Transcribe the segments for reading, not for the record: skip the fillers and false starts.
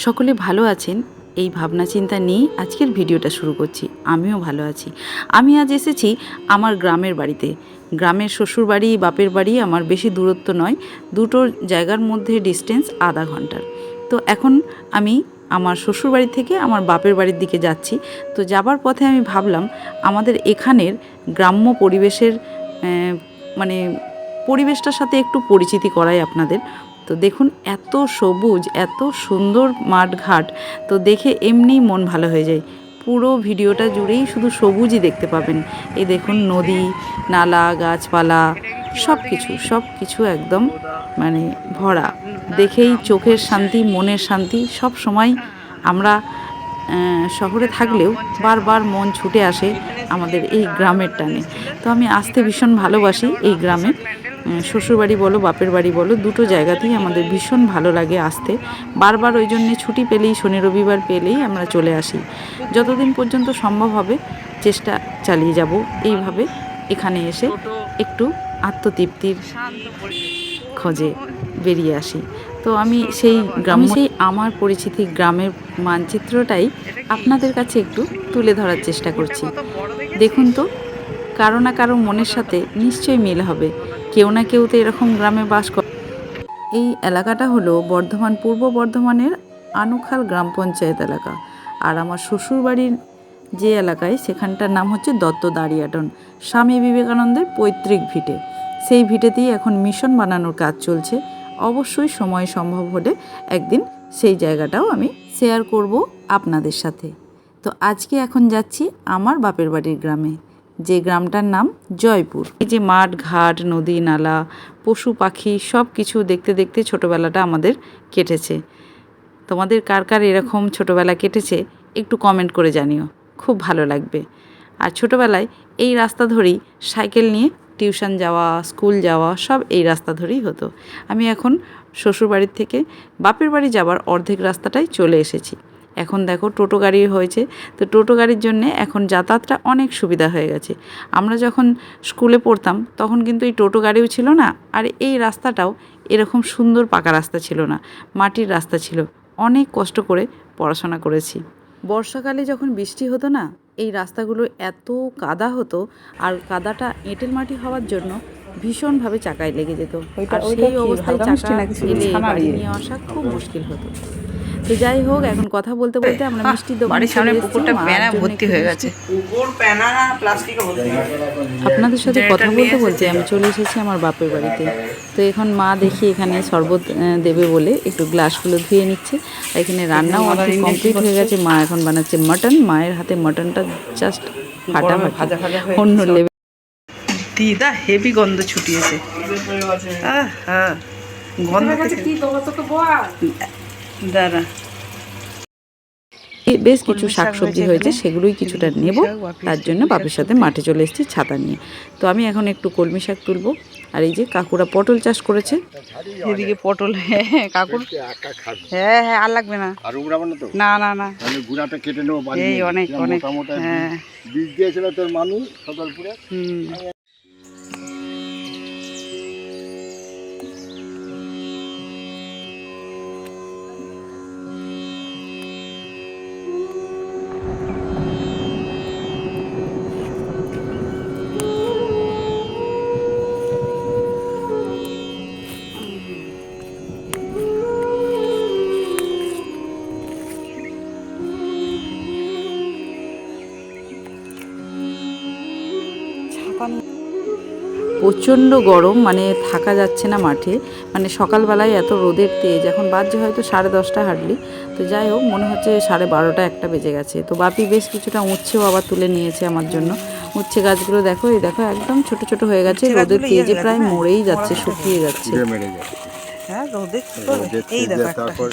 সকলে ভালো আছেন এই ভাবনা চিন্তা নিয়ে আজকের ভিডিওটা শুরু করছি। আমিও ভালো আছি। আমি আজ এসেছি আমার গ্রামের বাড়িতে। গ্রামের শ্বশুর বাড়ি বাপের বাড়ি আমার বেশি দূরত্ব নয়, দুটো জায়গার মধ্যে ডিস্টেন্স আধা ঘন্টার। তো এখন আমি আমার শ্বশুর বাড়ি থেকে আমার বাপের বাড়ির দিকে যাচ্ছি। তো যাবার পথে আমি ভাবলাম আমাদের এখানের গ্রাম্য পরিবেশের মানে পরিবেশটার সাথে একটু পরিচিতি করাই আপনাদের। তো দেখুন এত সবুজ, এত সুন্দর মাঠঘাট, তো দেখে এমনি মন ভালো হয়ে যায়। পুরো ভিডিওটা জুড়েই শুধু সবুজই দেখতে পাবেন। এই দেখুন নদী, নালা, গাছপালা সব কিছু একদম মানে ভরা। দেখেই চোখের শান্তি, মনের শান্তি। সব সময় আমরা শহরে থাকলেও বারবার মন ছুটে আসে আমাদের এই গ্রামের টানে। তো আমি আসতে ভীষণ ভালোবাসি এই গ্রামে। শ্বশুরবাড়ি বলো বাপের বাড়ি বলো, দুটো জায়গাতেই আমাদের ভীষণ ভালো লাগে আসতে। বারবার ওই জন্যে ছুটি পেলেই, শনি রবিবার পেলেই আমরা চলে আসি। যতদিন পর্যন্ত সম্ভব হবে চেষ্টা চালিয়ে যাব এইভাবে এখানে এসে একটু আত্মতৃপ্তির খোঁজে বেরিয়ে আসি। তো আমি সেই আমার পরিচিতি গ্রামের মানচিত্রটাই আপনাদের কাছে একটু তুলে ধরার চেষ্টা করছি। দেখুন তো, কারো না কারো মনের সাথে নিশ্চয়ই মিল হবে। কেউ না কেউ তো এরকম গ্রামে বাস করে। এই এলাকাটা হলো পূর্ব বর্ধমানের আনুখাল গ্রাম পঞ্চায়েত এলাকা। আর আমার শ্বশুরবাড়ির যে এলাকায়, সেখানটার নাম হচ্ছে দত্ত দাড়িয়াটন, স্বামী বিবেকানন্দের পৈতৃক ভিটে। সেই ভিটেতেই এখন মিশন বানানোর কাজ চলছে। অবশ্যই সময় সম্ভব হলে একদিন সেই জায়গাটাও আমি শেয়ার করব আপনাদের সাথে। তো আজকে এখন যাচ্ছি আমার বাপের বাড়ির গ্রামে, যে গ্রামটার নাম জয়পুর। এই যে মাঠ ঘাট, নদী নালা, পশু পাখি সব কিছু দেখতে দেখতে ছোটোবেলাটা আমাদের কেটেছে। তোমাদের কার কার এরকম ছোটোবেলা কেটেছে একটু কমেন্ট করে জানিও, খুব ভালো লাগবে। আর ছোটোবেলায় এই রাস্তা ধরেই সাইকেল নিয়ে টিউশন যাওয়া, স্কুল যাওয়া সব এই রাস্তা ধরেই হতো। আমি এখন শ্বশুরবাড়ির থেকে বাপের বাড়ি যাবার অর্ধেক রাস্তাটাই চলে এসেছি। এখন দেখো টোটো গাড়ি হয়েছে, তো টোটো গাড়ির জন্যে এখন যাতায়াতটা অনেক সুবিধা হয়ে গেছে। আমরা যখন স্কুলে পড়তাম তখন কিন্তু এই টোটো গাড়িও ছিল না, আর এই রাস্তাটাও এরকম সুন্দর পাকা রাস্তা ছিল না, মাটির রাস্তা ছিল। অনেক কষ্ট করে পড়াশোনা করেছি। বর্ষাকালে যখন বৃষ্টি হতো না, এই রাস্তাগুলো এত কাদা হতো, আর কাদাটা এঁটেল মাটি হওয়ার জন্য ভীষণভাবে চাকায় লেগে যেত। আর সেই অবস্থায় চাকা ফেলে বাড়ি নিয়ে আসা খুব মুশকিল হতো। তো যাই হোক, এখন কথা বলতে বলতে আমরা মিষ্টির দোকানে চলে এসেছি। পুকুরটা প্যানা ভর্তি হয়ে গেছে, পুকুর প্যানা না প্লাস্টিকে ভর্তি। আপনাদের সাথে কথা বলতে বলতে আমি চলে এসেছি আমার বাপের বাড়িতে। তো এখন মা দেখি এখানে শরবত দেবে বলে একটু গ্লাসগুলো ধুয়ে নিচ্ছে। এখানে রান্নাও অনেক কমপ্লিট হয়ে গেছে। মা এখন বানাচ্ছে মাটন। মায়ের হাতে মাটনটা জাস্ট ফাটাফাটি, অন্য লেভেল। দিদা হেভি গন্ধ ছুটিয়েছে। হ্যাঁ, গন্ধ দাঁড়া, বেশ কিছু শাকসবজি হয়েছে, সেগুলোই কিছুটা নেব। তার জন্য বাপের সাথে মাঠে চলে এসেছি ছাতা নিয়ে। তো আমি এখন একটু কলমি শাক তুলবো। আর এই যে কাকুরা পটল চাষ করেছে, এদিকে পটল। হ্যাঁ কাকুর, হ্যাঁ আর লাগবে না, না না না, গুঁড়াটা কেটে নেবো। এই অনেক অনেক, হ্যাঁ বীজ দিয়েছিল তোর মামি সদলপুরে। প্রচণ্ড গরম, মানে থাকা যাচ্ছে না মাঠে। মানে সকালবেলায় এত রোদের তেজ, এখন বাজছে হয়তো 10:30 হার্ডলি। তো যাই হোক, মনে হচ্ছে 12:30 একটা বেজে গেছে। তো বাপি বেশ কিছুটা উচ্ছেও আবার তুলে নিয়েছে আমার জন্য। উচ্ছে গাছগুলো দেখো, এই দেখো একদম ছোট ছোট হয়ে গেছে, রোদের তেজে প্রায় মরেই যাচ্ছে, শুকিয়ে যাচ্ছে। হ্যাঁ রোদে এই দেখো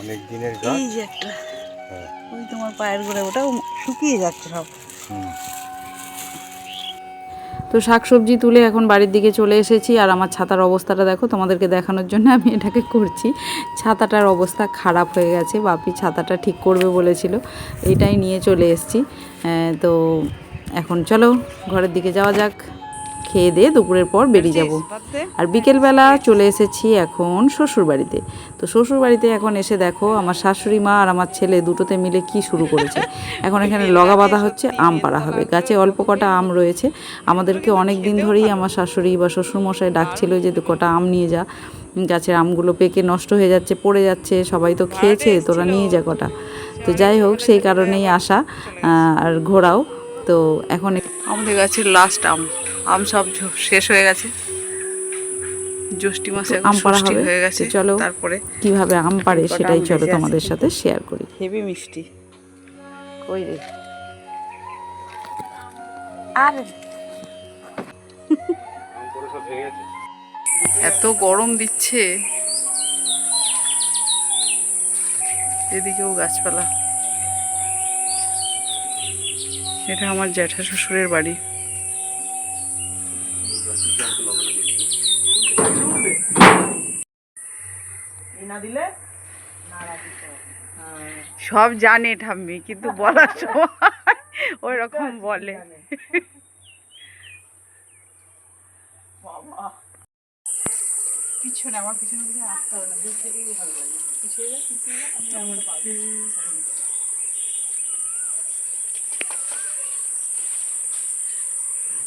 অনেক দিনের গাছ, এই যে একটা ওই তোমার পায়ের গোড়ে, ওটাও শুকিয়ে যাচ্ছে সব। তো শাকসবজি তুলে এখন বাড়ির দিকে চলে এসেছি। আর আমার ছাতার অবস্থাটা দেখো, তোমাদেরকে দেখানোর জন্য আমি এটাকে করছি। ছাতাটার অবস্থা খারাপ হয়ে গেছে, বাপি ছাতাটা ঠিক করবে বলেছিল, এটাই নিয়ে চলে এসেছি। তো এখন চলো ঘরের দিকে যাওয়া যাক। খেয়ে দিয়ে দুপুরের পর বেরিয়ে যাব। আর বিকেলবেলা চলে এসেছি এখন শ্বশুরবাড়িতে। তো শ্বশুরবাড়িতে এখন এসে দেখো আমার শাশুড়ি মা আর আমার ছেলে দুটোতে মিলে কি শুরু করেছে। এখন এখানে লগা বাঁধা হচ্ছে, আম পাড়া হবে। গাছে অল্প কটা আম রয়েছে, আমাদেরকে অনেক দিন ধরেই আমার শাশুড়ি বা শ্বশুরমশাই ডাকছিল যে কটা আম নিয়ে যা, গাছের আমগুলো পেকে নষ্ট হয়ে যাচ্ছে, পড়ে যাচ্ছে, সবাই তো খেয়েছে, তোরা নিয়ে যা কটা। তো যাই হোক, সেই কারণেই আসা আর ঘোরাও। তো এখন আমাদের গাছের লাস্ট আম আম সব শেষ হয়ে গেছে, জ্যৈষ্ঠী মাসে আম পাড়া হবে হয়ে গেছে। চলো তারপরে কিভাবে আম পাড়ে সেটাই চলো তোমাদের সাথে শেয়ার করি। হেভি মিষ্টি। কই রে আরে এত গরম দিচ্ছে, এদিকেও গাছপালা। এটা আমার জ্যাঠা শ্বশুরের বাড়ি। সব জানে ঠাম্মি, কিন্তু বলার সময় ওই রকম বলে। পিছনে আমার পিছনে আসতে হবে না, দূর থেকেই ভালো লাগে। পিছিয়ে যা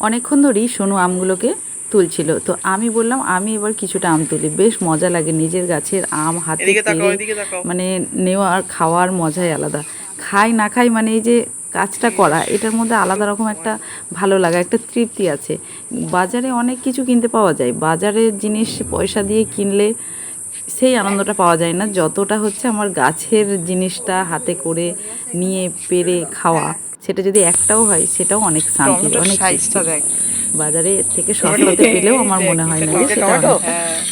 অনেকক্ষণ ধরেই সোনু আমগুলোকে তুলছিল। তো আমি বললাম আমি এবার কিছুটা আম তুলি, বেশ মজা লাগে নিজের গাছের আম হাতে পেড়ে, মানে নেওয়া আর খাওয়ার মজাই আলাদা। খাই না খাই মানে এই যে কাজটা করা, এটার মধ্যে আলাদা রকম একটা ভালো লাগা, একটা তৃপ্তি আছে। বাজারে অনেক কিছু কিনতে পাওয়া যায়, বাজারের জিনিস পয়সা দিয়ে কিনলে সেই আনন্দটা পাওয়া যায় না, যতটা হচ্ছে আমার গাছের জিনিসটা হাতে করে নিয়ে পেরে খাওয়া। সেটা যদি একটাও হয় সেটাও অনেক শান্তি, অনেক দেখ বাজারে এর থেকে সস্তাতে পেলেও আমার মনে হয় না যে সেটা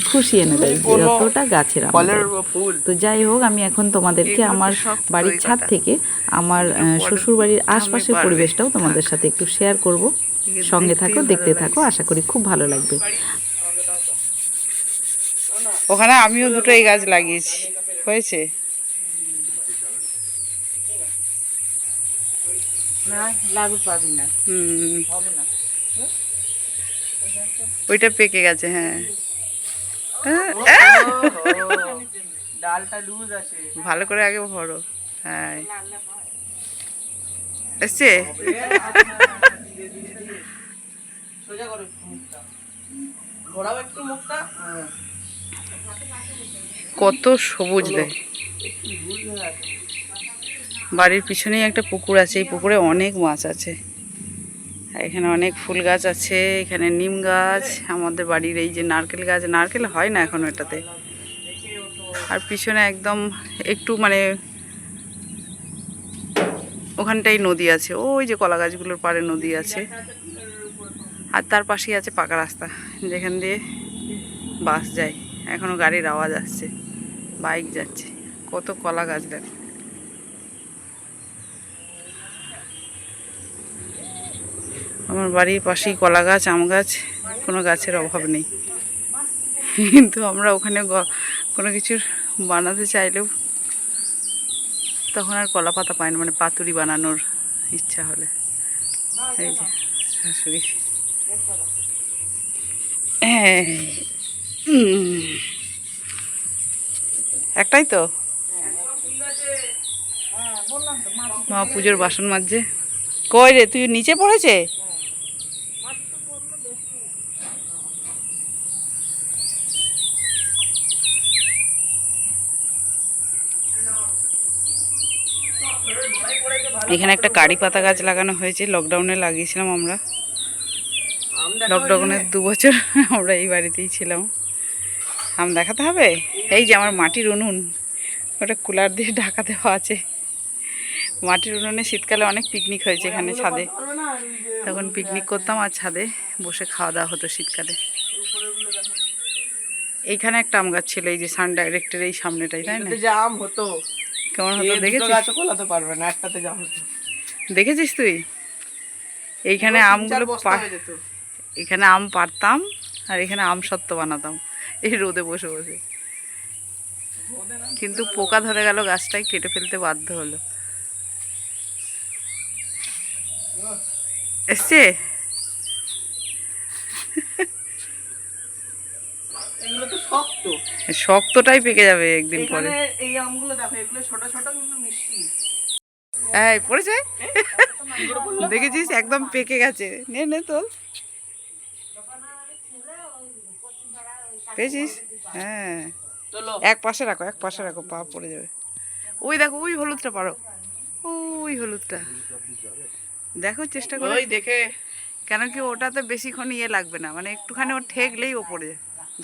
খুশি এনে দেয় যতটা গাছের আম। তো যাই হোক, আমি এখন তোমাদেরকে আমার বাড়ির ছাদ থেকে আমার শ্বশুরবাড়ির আশপাশের পরিবেশটাও তোমাদের সাথে একটু শেয়ার করব। সঙ্গে থাকো, দেখতে থাকো, আশা করি খুব ভালো লাগবে। ওখানে আমিও দুটো এই গাছ লাগিয়েছি, হয়েছে ওইটা পেকে গেছে। হ্যাঁ, ডালটা লুজ আছে, ভালো করে আগে ভরো। হ্যাঁ এসছে, কত সবুজ দেয়। বাড়ির পিছনেই একটা পুকুর আছে, এই পুকুরে অনেক মাছ আছে। এখানে অনেক ফুল গাছ আছে, এখানে নিম গাছ, আমাদের বাড়ির এই যে নারকেল গাছ, নারকেল হয় না এখন এটাতে। আর পিছনে একদম একটু মানে ওখানটাই নদী আছে, ওই যে কলা গাছগুলোর পাড়ে নদী আছে। আর তার পাশেই আছে পাকা রাস্তা, যেখান দিয়ে বাস যায়, এখনও গাড়ির আওয়াজ আসছে, বাইক যাচ্ছে। কত কলা গাছ দেখো। আমার বাড়ির পাশেই কলা গাছ, আম গাছ, কোনো গাছের অভাব নেই। কিন্তু আমরা ওখানে কোনো কিছুর বানাতে চাইলেও তখন আর কলা পাতা পাই না, মানে পাতুরি বানানোর ইচ্ছা হলে। এই যে শাশুড়ি, হ্যাঁ একটাই তো, মা পুজোর বাসন মাজছে। কই রে, তুই নিচে পড়েছে? এখানে একটা কারি পাতা গাছ লাগানো হয়েছে, লকডাউনে লাগিয়েছিলাম আমরা। লকডাউনের 2 বছর আমরা এই বাড়িতেই ছিলাম। আম দেখাতে হবে। এই যে আমার মাটির উনুন, ওটা কুলার দিয়ে ঢাকা দেওয়া আছে। মাটির উনুনে শীতকালে অনেক পিকনিক হয়েছে এখানে ছাদে, তখন পিকনিক করতাম আর ছাদে বসে খাওয়া দাওয়া হতো শীতকালে। এইখানে একটা আম গাছ ছিল, এই যে সান ডাইরেক্টের এই সামনেটাই, তাই না? আম হতো, কেমন হতো দেখেছিস? দেখেছিস তুই? এইখানে আমগুলো এখানে আম পাড়তাম আর এখানে আম সত্ত্ব বানাতাম এই রোদে বসে বসে। কিন্তু পোকা ধরে গেল, গাছটাই কেটে ফেলতে বাধ্য হলো। এসছে এগুলো তো শক্ত। শক্তটাই পেকে যাবে একদিন পরে। এখানে এই আমগুলো দেখো, এগুলো ছোট ছোট কিন্তু মিষ্টি। এই পড়েছে, দেখেছিস একদম পেকে গেছে। নে নে তোল, পেয়েছিস? হ্যাঁ, চলো এক পাশে রাখো, এক পাশে রাখো, পা পড়ে যাবে। ওই দেখো, ওই হলুদটা পারো, ওই হলুদটা দেখো, চেষ্টা করো। ওই দেখে কেন কি ওটাতে বেশিক্ষণ লাগবে না, মানে একটুখানি ও ঠেকলেই ও পড়ে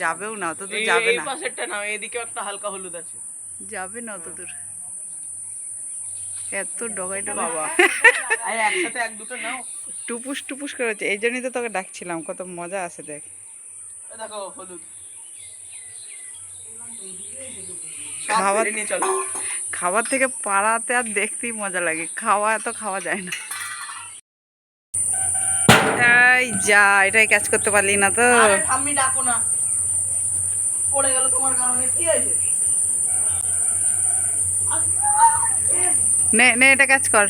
যাবেও না, অত দূর যাবে এই না, পাশেরটা নাও, এদিকেও একটা হালকা হলুদ আছে। যাবে না অত দূর। এত ডগাই ডগাই বাবা আরে একসাথে এক দুটো নাও। টুপুস টুপুস করেছে, এই জন্যই তো তোকে ডাকছিলাম, কত মজা আছে দেখ। এই দেখো হলুদ। খাবার নিয়ে চলো। খাবার থেকে পাড়াতে আর দেখতেই মজা লাগে, খাওয়া এত খাওয়া যায় না। এই যা, এটাই ক্যাচ করতে পারলি না তো। আরে ঠাম্মি ডাকো না, পড়ে গেল তোমার কারণে, কি হয়েছে? নে নে, এটা ক্যাচ কর,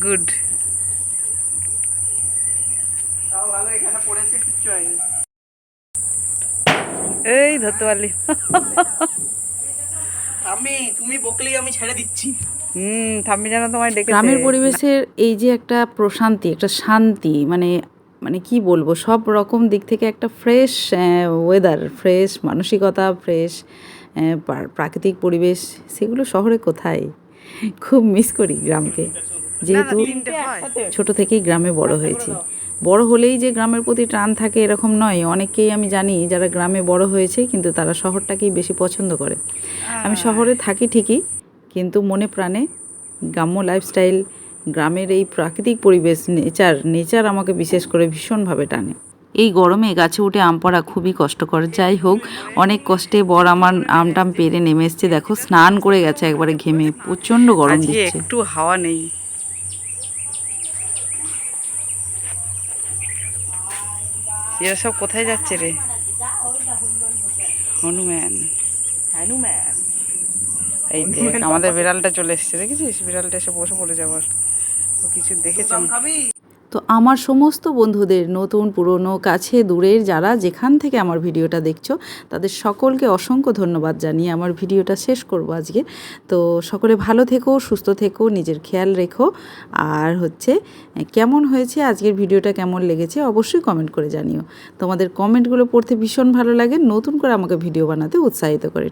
গুড। তাও ভালো এখানে পড়েছে, কিচ্ছু হয়নি। এই ধরতে পারলি। ঠাম্মি তুমি বকলেই আমি ছেড়ে দিচ্ছি। থাম্মি যেন তোমায় ডেকেছে। গ্রামের পরিবেশের এই যে একটা প্রশান্তি, একটা শান্তি, মানে মানে কি বলবো, সব রকম দিক থেকে একটা ফ্রেশ ওয়েদার, ফ্রেশ মানসিকতা, ফ্রেশ প্রাকৃতিক পরিবেশ, সেগুলো শহরে কোথায়। খুব মিস করি গ্রামকে, যেহেতু তিনটে হয়। ছোট থেকেই গ্রামে বড় হয়েছি। বড় হলেই যে গ্রামের প্রতি টান থাকে এরকম নয়, অনেকেই আমি জানি যারা গ্রামে বড় হয়েছে কিন্তু তারা শহরটাকেই বেশি পছন্দ করে। আমি শহরে থাকি ঠিকই, কিন্তু মনে প্রাণে গ্রাম্য লাইফস্টাইল, গ্রামের এই প্রাকৃতিক পরিবেশ, নেচার আমাকে বিশেষ করে ভীষণভাবে টানে। এই গরমে গাছে উঠে আম পাড়া খুবই কষ্টকর। যাই হোক, অনেক কষ্টে বর আমার আমটাম পেরে নেমে এসছে, দেখো স্নান করে গেছে একবারে ঘেমে, প্রচণ্ড গরম আজকে দিচ্ছে। একটু হাওয়া নেই। এরা সব কোথায় যাচ্ছে রে? হনুমান, হ্যানুম্যান। এই দেখ আমাদের বিড়ালটা চলে এসেছে, দেখেছিস? বিড়ালটা এসে বসে পড়ে যাবার, ও কিছু দেখেছে। আম খাবি? তো আমার সমস্ত বন্ধুদের, নতুন পুরনো কাছে দূরের যারা যেখান থেকে আমার ভিডিওটা দেখছো, তাদের সকলকে অসংখ্য ধন্যবাদ জানিয়ে আমার ভিডিওটা শেষ করব আজকে। তো সকলে ভালো থেকো, সুস্থ থেকো, নিজের খেয়াল রেখো। আর হচ্ছে কেমন হয়েছে আজকের ভিডিওটা, কেমন লেগেছে অবশ্যই কমেন্ট করে জানিও। তোমাদের কমেন্টগুলো পড়তে ভীষণ ভালো লাগে, নতুন করে আমাকে ভিডিও বানাতে উৎসাহিত করে।